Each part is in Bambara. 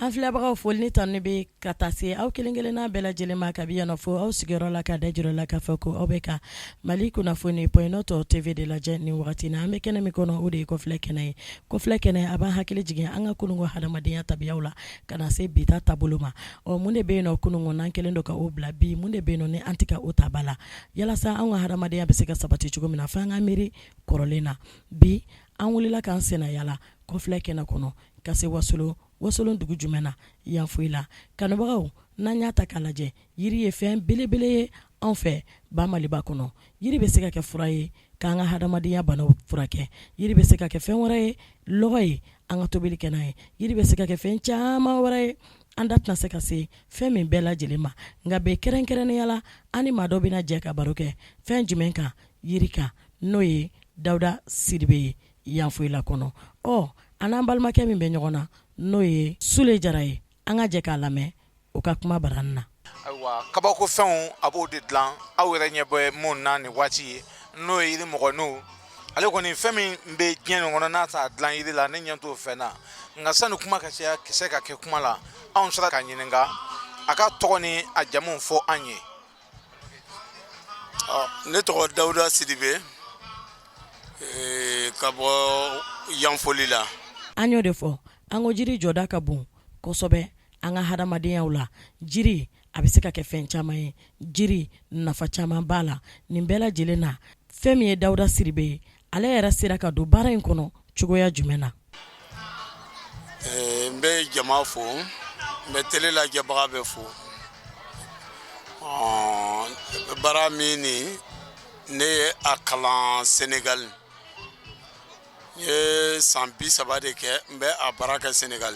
An filɛbagaw foli ni tanu bɛ ka taa se aw kelen-kelenna bɛɛ lajɛlen ma kabi yan nɔ fo aw sigiyɔrɔ la ka da juru la k'a fɔ ko aw bɛ ka Mali kunnafoni point nɔtɔ TV de lajɛ nin wagati na an bɛ kɛnɛ min kɔnɔ o de ye kɔfilɛ kɛnɛ ye kɔfilɛ kɛnɛ a b'an hakili jigin an ka kunungo hadamadenya tabiyaw la ka na se bi ta taabolo ma mun de bɛ yen nɔ kunungo n'an kɛlen don ka o bila bi mun de bɛ yen nɔ ni an tɛ ka o ta ba la yalasa an ka hadamadenya bɛ se ka sabati cogo min na f'an ka miiri kɔrɔlen na bi an wulila k'an senna yala kɔfilɛ kɛnɛ kɔnɔ ka se wasolon dugu jumɛn na yan foyi la kanubagaw n'an y'a ta k'a lajɛ yiri ye fɛn belebele ye anw fɛ ba Maliba kɔnɔ yiri bɛ se ka kɛ fura ye k'an ka hadamadenya banaw furakɛ yiri bɛ se ka kɛ fɛn wɛrɛ ye lɔgɔ ye an ka tobili kɛ n'a ye yiri bɛ se ka kɛ fɛn caman wɛrɛ ye an da tɛna se ka se fɛn min bɛɛ lajɛlen ma nka bɛ kɛrɛnkɛrɛnnenya la an ni maa dɔ bɛna jɛ ka baro kɛ fɛn jumɛn kan yiri kan n'o ye Dawuda Sidibe ye yan foyi la kɔnɔ an n'an balimakɛ min bɛ ɲɔgɔn na n'o ye Sule Jara ye an ka jɛ k'a lamɛn o ka kuma barani na. Ayiwa kabako fɛnw a b'o de dilan aw yɛrɛ ɲɛ bɛ mun na nin waati ye n'o ye yiri mɔgɔninw ale kɔni fɛn min bɛ diɲɛ nin kɔnɔ n'a t'a dilan yiri la ne ɲɛ t'o fɛn na nka sani kuma ka caya kisɛ ka kɛ kuma la anw sera k'a ɲininka a ka tɔgɔ ni a jamu fɔ an ye. Ne tɔgɔ Dawuda Sidibe ka bɔ Yanfoli la. An y'o de fɔ an ko jiri jɔda ka bon kosɛbɛ an ka hadamadenyaw la jiri a bɛ se ka kɛ fɛn caman ye jiri nafa caman b'a la nin bɛɛ lajɛlen na fɛn min ye Dawuda Sidibe ye ale yɛrɛ sera ka don baara in kɔnɔ cogoya jumɛn na. N bɛ jama fo n bɛ télé lajɛbaga bɛɛ fo baara min ni ne ye a kalan Sénégal n ye san 30 de kɛ n bɛ a baara kɛ Sénégal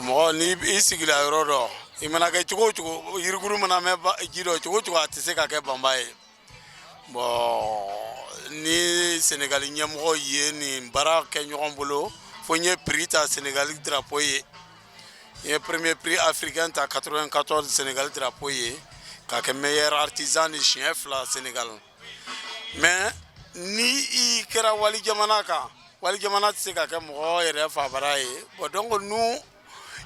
mɔgɔ ni i sigila yɔrɔ dɔ i mana kɛ cogo o cogo yirikuru mana mɛn ji dɔ cogo o cogo a tɛ se ka kɛ banba ye ni Sénégal ɲɛmɔgɔ ye nin baara kɛ ɲɔgɔn bolo fo n ye prix ta Sénégal drapeau ye n ye premier prix africain ta 94 Sénégal drapeau ye k'a kɛ meilleur artisan ni siɲɛ 2 Sénégal mais ni i kɛra wali jamana kan wali jamana tɛ se ka kɛ mɔgɔ yɛrɛ fabara ye donc nu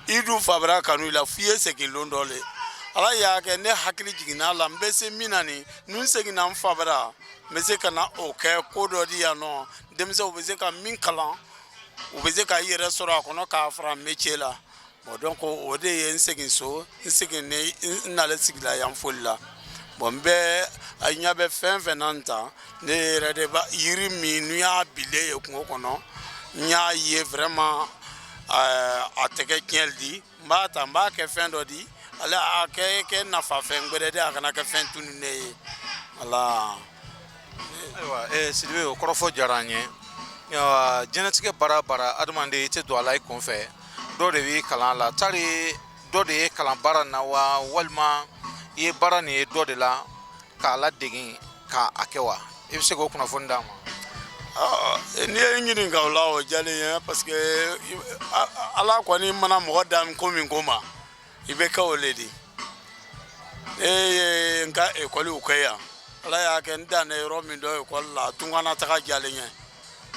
i dun fabara kanu la f'i ye segin lon dɔ le ala y'a kɛ ne hakili jiginna la n bɛ se min na nin nu seginna n fabara n bɛ se ka na o kɛ ko dɔ di yan nɔ denmisɛnw bɛ se ka min kalan u bɛ se ka i yɛrɛ sɔrɔ a kɔnɔ k'a fara métier la donc o de ye n segin so n segin n nale sigila Yanfoli la n bɛ a ɲɛ bɛ fɛn fɛn na n ta ne yɛrɛ de ba yiri min n'u y'a bile ye kungo kɔnɔ n y'a ye vraiment a tɛ kɛ tiɲɛli di n b'a ta n b'a kɛ fɛn dɔ di ale a kɛ nafa fɛn gbɛrɛ de a kana kɛ fɛn tunune ye voilà. Ayiwa Sidibe o kɔrɔfɔ diyara an ye diɲɛlatigɛ baara baara adamaden i tɛ don a la i kun fɛ dɔ de b'i kalan la tari dɔ de ye kalan baara na wa walima i ye baara nin ye dɔ de la k'a ladegin k'a kɛ wa i bɛ se k'o kunnafoni d'a ma. N'i ye n ɲininka o la o diyalen ye parce que ala kɔni mana mɔgɔ dan ko min ko ma i bɛ kɛ o le di ne ye n ka ekɔliw kɛ yan ala y'a kɛ n danne yɔrɔ min dɔ ekɔli la tunkana taga diyalen ye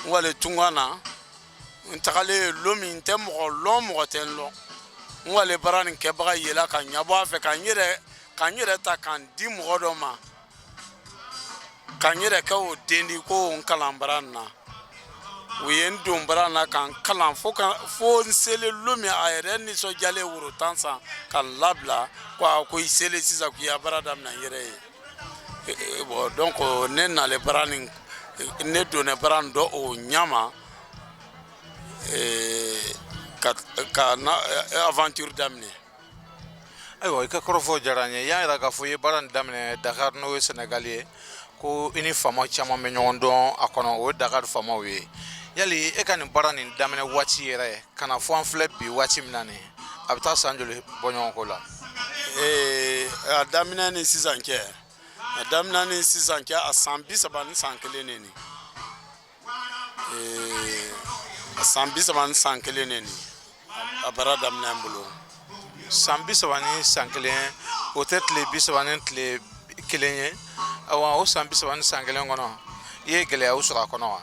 n wale tunkana n tagalen lon min n tɛ mɔgɔ lɔn mɔgɔ tɛ n lɔn n wale baara nin kɛbaga yela ka ɲɛbɔ a fɛ ka n yɛrɛ ta ka n di mɔgɔ dɔ ma ka n yɛrɛ kɛ o den di ko n kalan baara nin na u ye n don baara na ka n kalan fo n selen lon min a yɛrɛ nisɔndiyalen woro 10 san ka n labila ko i selen sisan k'i ya baara daminɛ n yɛrɛ ye donc ne nale baara nin ne donna baara nin dɔ o ɲama ka na aventure daminɛ. Ayiwa i ka kɔrɔfɔ diyara n ye y'a jira k'a fɔ i ye baara nin daminɛ Dakar n'o ye Sénégal ye ko i ni faama caman bɛ ɲɔgɔn dɔn a kɔnɔ o ye Dakar faamaw ye yali e ka nin baara nin daminɛ waati yɛrɛ kana fɔ an filɛ bi waati min na nin a bɛ taa san joli bɔ ɲɔgɔn ko la a daminɛ ni sisan cɛ a san 30 ni san kelen ne ni a san 30 ni san kelen ne ni a baara daminɛ n bolo san 30 ni san kelen o tɛ tile 30 ni tile kelen ye awa o san 30 ni san kelen kɔnɔ i ye gɛlɛyaw sɔrɔ a kɔnɔ wa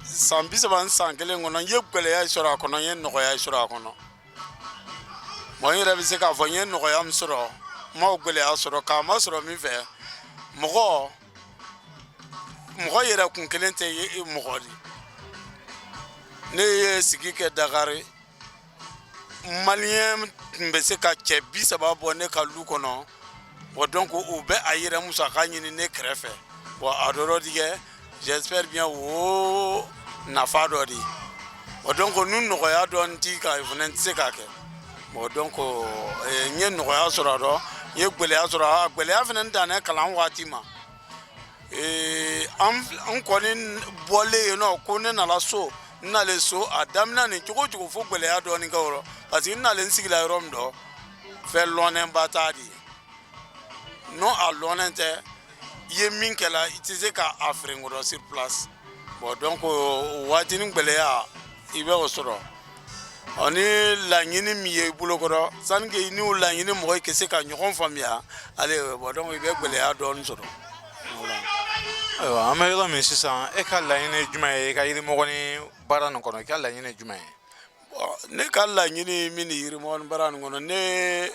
san 30 ni san kelen kɔnɔ n ye gɛlɛya sɔrɔ a kɔnɔ n ye nɔgɔya sɔrɔ a kɔnɔ bon n yɛrɛ bɛ se k'a fɔ n ye nɔgɔya min sɔrɔ n ma gɛlɛya sɔrɔ k'a ma sɔrɔ min fɛ mɔgɔ yɛrɛ kun kelen tɛ mɔgɔ de ne ye sigi kɛ Dakari maliyɛn tun bɛ se ka cɛ 30 bɔ ne ka lu kɔnɔ bon donc u bɛ a yɛrɛ musaka ɲini ne kɛrɛfɛ bon a dɔ di kɛ j'espère bien o nafa dɔ de bon donc nu nɔgɔya dɔɔni ti ka fana tɛ se k'a kɛ bon donc n ye nɔgɔya sɔrɔ a rɔ n ye gɛlɛya sɔrɔ a gɛlɛya fana dan ne kalan waati ma an kɔni bɔlen yen nɔ ko ne nana so n nalen so a daminɛ nin cogo cogo fo gɛlɛya dɔɔni kɛ o rɔ parce que n nalen sigila yɔrɔ min dɔ fɛn lɔnnenba t'a de ye non a lɔnnen tɛ i ye min kɛla i tɛ se k'a feere nkɔrɔ sur place bon donc o waati ni gɛlɛya i bɛ o sɔrɔ ni laɲini min ye i bolo kɔrɔ sani que ni o laɲini mɔgɔ ka se ka ɲɔgɔn faamuya ale bon donc i bɛ gɛlɛya dɔɔni sɔrɔ ayiwa an bɛ yɔrɔ min sisan e ka laɲini jumɛn ye i ka yirimɔgɔ ni baara nin kɔnɔ i ka laɲini jumɛn ye ne ka laɲini min ni yirimɔgɔ ni baara nin kɔnɔ ne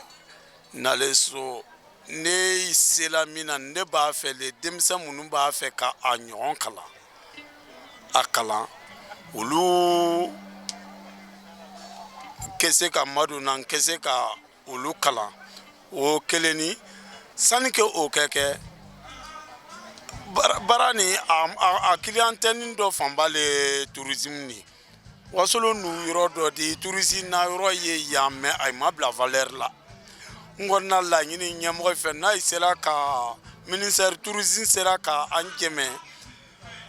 nalen so ne sela min na ne b'a fɛ le denmisɛn minnu b'a fɛ ka a ɲɔgɔn kalan olu kɛ se ka madonna kɛ se ka olu kalan o kelen ni sani ke o kɛ baara ni a clientèle dɔ fanba le tourisme ni wasolo nu yɔrɔ dɔ di tourisme na yɔrɔ ye yan mɛ a ma bila valeur la n kɔni na laɲini ɲɛmɔgɔ fɛ n'a sera ka ministère tourisme sera ka an dɛmɛ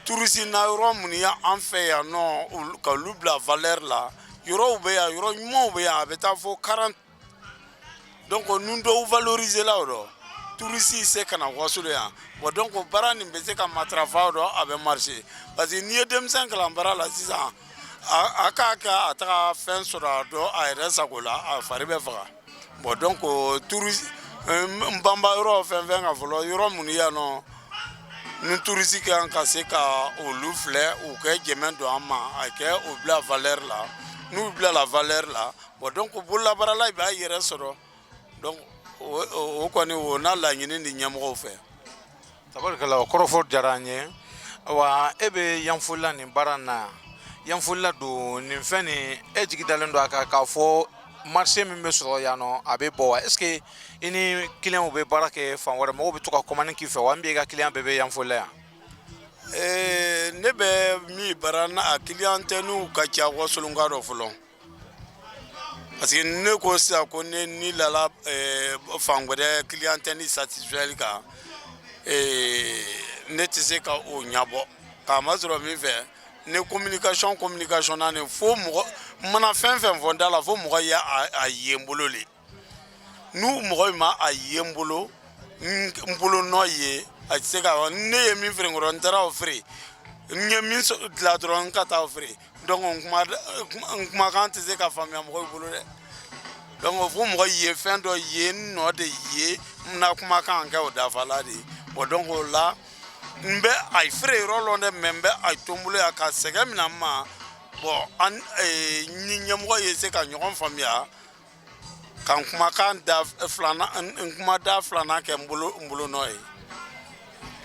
tourisme na yɔrɔ minnu ye an fɛ yan nɔ ka olu bila valeur la yɔrɔw bɛ yan yɔrɔ ɲumanw bɛ yan a bɛ taa fɔ 40 donc nun dɔw valoriser la o rɔ touriste se ka na wasolo yan bon donc baara nin bɛ se ka matarafa o rɔ a bɛ marcher parce que n'i ye denmisɛn kalan baara la sisan a k'a kɛ a taga fɛn sɔrɔ a dɔ a yɛrɛ sago la a fari bɛ faga bon donc touriste n banba yɔrɔ fɛn fɛn ka fɔlɔ yɔrɔ minnu yan nɔ ni touriste kan ka se ka olu filɛ u kɛ dɛmɛ don an ma a kɛ o bila valeur la n'u bila la valeur la bon donc bololabaarala i b'a yɛrɛ sɔrɔ donc o kɔni o n'a laɲini ni ɲɛmɔgɔw fɛ tabarikala o kɔrɔfɔ diyara an ye wa e bɛ yanfolila nin baara in na yanfolila don nin fɛn nin e jigi dalen don a kan k'a fɔ marché min bɛ sɔrɔ yan nɔ a bɛ bɔ wa est ce que i ni client bɛ baara kɛ fan wɛrɛ mɔgɔw bɛ to ka commande k'i fɛ wa n bɛ i ka client bɛɛ bɛ yanfolila yan ne bɛ min baara na a clientèle ka ca wasolonka dɔ fɔlɔ parce que ne ko sisan ko ne ni lala fan wɛrɛ clientèle satisfait kan ne tɛ se ka o ɲɛbɔ k'a ma sɔrɔ min fɛ ne communication na ne fo mɔgɔ mana fɛn fɛn fɔ n da la fo mɔgɔ ye a ye n bolo le n'u mɔgɔ ma a ye n bolo nɔ ye a tɛ se ka ne ye min feere nkɔrɔ n taara o feere n ye min dilan dɔrɔn n ka taa o feere donc n kumakan tɛ se ka faamuya mɔgɔw bolo dɛ donc fo mɔgɔ ye fɛn dɔ ye n nɔ de ye n na kumakan kɛ o dafala de bon donc o la n bɛ a feere yɔrɔ lɔn dɛ mais n bɛ a to n bolo yan ka sɛgɛn minɛ n ma bon ni ɲɛmɔgɔ ye se ka ɲɔgɔn faamuya ka n kumakan da filanan n kuma da filanan kɛ n bolo nɔ ye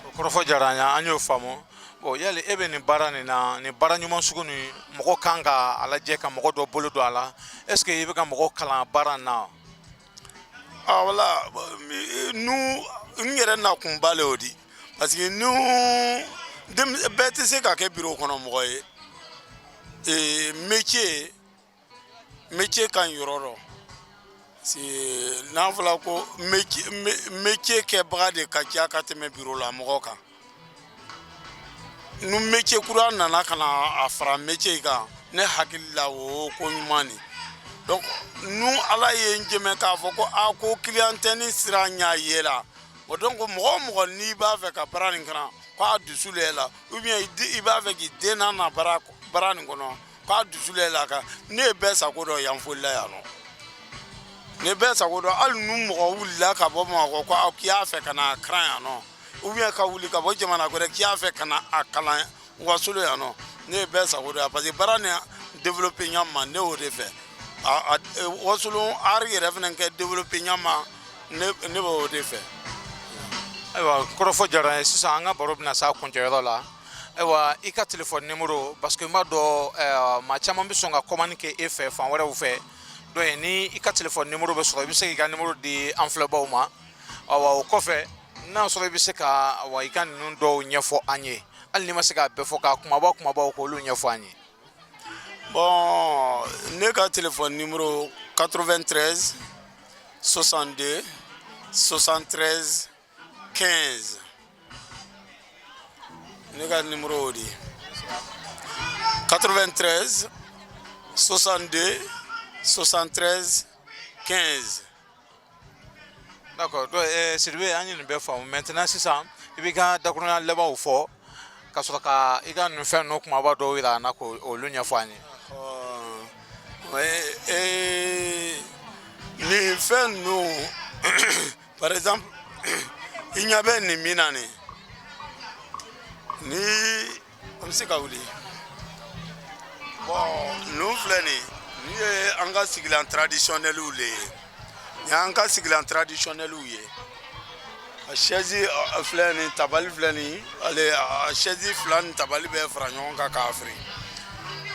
o kɔrɔfɔ diyara an ye an y'o faamu bon yali e bɛ nin baara nin na nin baara ɲuman sugu nin mɔgɔ kan ka a lajɛ ka mɔgɔ dɔ bolo don a la est ce que i bɛ ka mɔgɔ kalan baara in na voilà n yɛrɛ na kun b'ale o di parce que bɛɛ tɛ se ka kɛ bureau kɔnɔ mɔgɔ ye métier kan yɔrɔ dɔ n'a fɔra ko métier kɛbaga de ka ca ka tɛmɛ bureau la mɔgɔ kan nu métier kura nana kana a fara métier kan ne hakili la o ko ɲuman ni donc nu ala ye njɛmɛ k'a fɔ ko a ko client tɛ ni sira ɲa ye la o donc mɔgɔ mɔgɔ n'i b'a fɛ ka baara nin kana k'a dusu lɛ la ou bien i b'a fɛ k'i den na baara nin kɔnɔ k'a dusu lɛ la ka ne ye bɛɛ sago dɔ yan folila yan nɔ ne bɛɛ sago dɔ hali nu mɔgɔ wulila ka bɔ Bamakɔ ko k'i y'a fɛ ka na karan yan nɔ ou bien ka wuli ka bɔ jamana wɛrɛ k'i y'a fɛ ka na a kalan wasolo yan nɔ ne ye bɛɛ sago dɔ yan parce que baara nin développer ɲa ma ne y'o de fɛ wasolo ari yɛrɛ fɛnɛ kɛ développer ɲa ma ne b'o de fɛ. Ayiwa kɔrɔfɔ diyara n ye sisan an ka baro bɛna s'a kuncɛyɔrɔ la ayiwa i ka téléphone numéro parce que n b'a dɔn maa caman bɛ sɔn ka commande kɛ e fɛ fan wɛrɛw fɛ donc ni i ka téléphone numéro bɛ sɔrɔ i bɛ se k'i ka numéro di an filɛbaw ma ayiwa o kɔfɛ n'a sɔrɔ i bɛ se ka i ka ninnu dɔw ɲɛfɔ an ye hali n'i ma se k'a bɛɛ fɔ ka kumabaw k'olu ɲɛfɔ an ye. Bon ne ka téléphone numéro 93 62 73 15 ne ka numéro di 93 62 73 15. D'accord donc Sidibe an ye nin bɛɛ faamu maintenant sisan i b'i ka dakurunya labanw fɔ ka sɔrɔ ka i ka nin fɛn ninnu kumaba dɔw yira an na k'olu ɲɛfɔ an ye. Ni fɛn ninnu par exemple i ɲɛ bɛ nin min na nin ni an bɛ se ka wuli bon ninnu filɛ nin ye an ka sigilan traditionnels le ye nin y'an ka sigilan traditionnels ye a chaise filɛ nin tabali filɛ nin ale a chaise fila ni tabali bɛɛ fara ɲɔgɔn kan k'a firi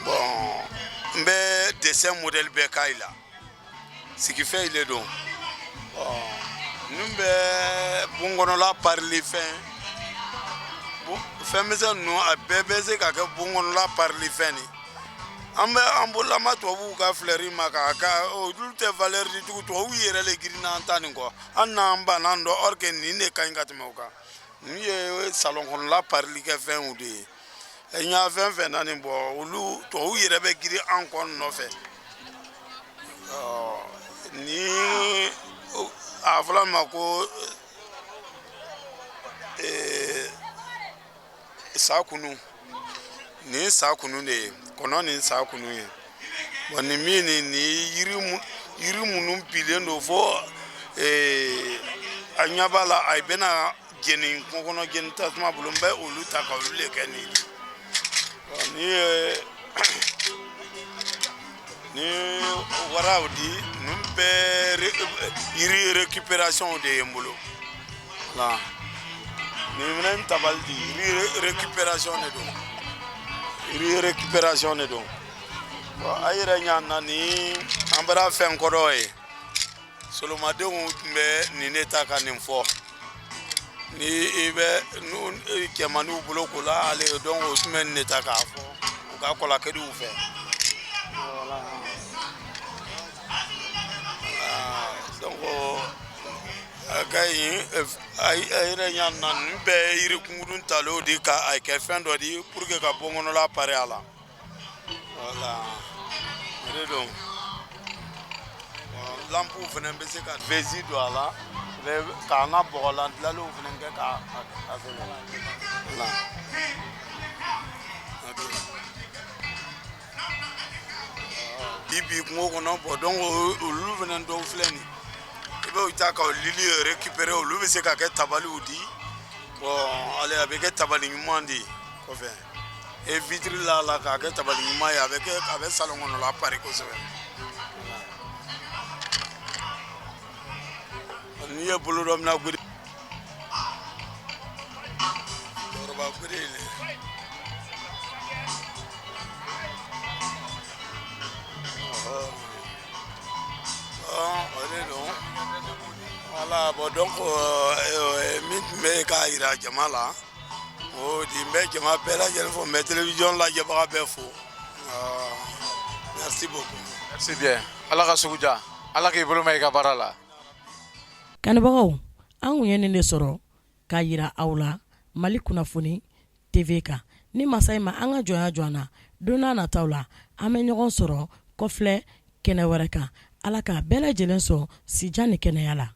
bon n bɛ dessin modèle bɛɛ k'a la sigifɛn le don n bɛ bongɔnɔla parili fɛn misɛn ninnu a bɛɛ bɛ se ka kɛ bongɔnɔla parili fɛn ni an bɛ an bololama tubabuw ka fleur ma k'a ka olu tɛ valeur di tugun tubabuw yɛrɛ le girinna an ta nin kɔ an n'an banna an dɔn or que nin de ka ɲi ka tɛmɛ o kan nin ye salon kɔnɔla parili kɛ fɛnw de ye n y'a fɛn fɛn na nin bɔ olu tubabuw yɛrɛ bɛ girin an kɔ nɔfɛ ni a fɔra ma ko sa kunu nin sa kunu de ye kɔnɔ nin sa kunu ye bon nin min ni yiri minnu bilen don fo a ɲɛ b'a la a bɛna jeni kungo kɔnɔ jeni tasuma bolo n bɛ olu ta ka olu le kɛ nin ni ye ni waraw di ninnu bɛɛ yiri récupération de ye n bolo la nin minɛn tabali di yiri récupération de don yiri récupération de don bon a yɛrɛ ɲa na ni an bɛra fɛn kɔrɔ ye solomadenw tun bɛ nin ne ta ka nin fɔ ni i bɛ cɛmanninw bolo ko la ale donc o tun bɛ nin ne ta k'a fɔ u ka kɔlɔkɛliw fɛ voilà donc a ka ɲi a yɛrɛ ɲa na nin bɛɛ ye yiri kunkurun talen di ka a kɛ fɛn dɔ di pour que ka bɔnkɔnɔla pari a la voilà o de don lampuw fana bɛ se ka vesi don a la k'an ka bɔgɔlan dilanlenw fana kɛ k'a fɛngɛ voilà bi kungo kɔnɔ bɔ donc olu fana dɔw filɛ nin i bɛ ta ka lili récupérer olu bɛ se ka kɛ tabaliw di bon ale a bɛ kɛ tabali ɲuman de ye kɔfɛ et vitre la k'a kɛ tabali ɲuman ye a bɛ salon kɔnɔ la pari kosɛbɛ n'i ye bolo dɔ mina gori cɛkɔrɔba gori le o de don voilà bon donc min tun bɛ k'a yira jama la o di n bɛ jama bɛɛ lajɛlen fo n bɛ télévision lajɛbaga bɛɛ fo merci beaucoup. Merci bien ala ka sugu ja ala k'i bolo mɛn i ka baara la. Kanubagaw an kun ye nin de sɔrɔ k'a yira aw la Mali Kunnafoni TV kan ni masa in ma an ka jɔnya jɔna don n'a nataw la an bɛ ɲɔgɔn sɔrɔ kɔfilɛ kɛnɛ wɛrɛ kan ala ka bɛɛ lajɛlen sɔn sijan ni kɛnɛya la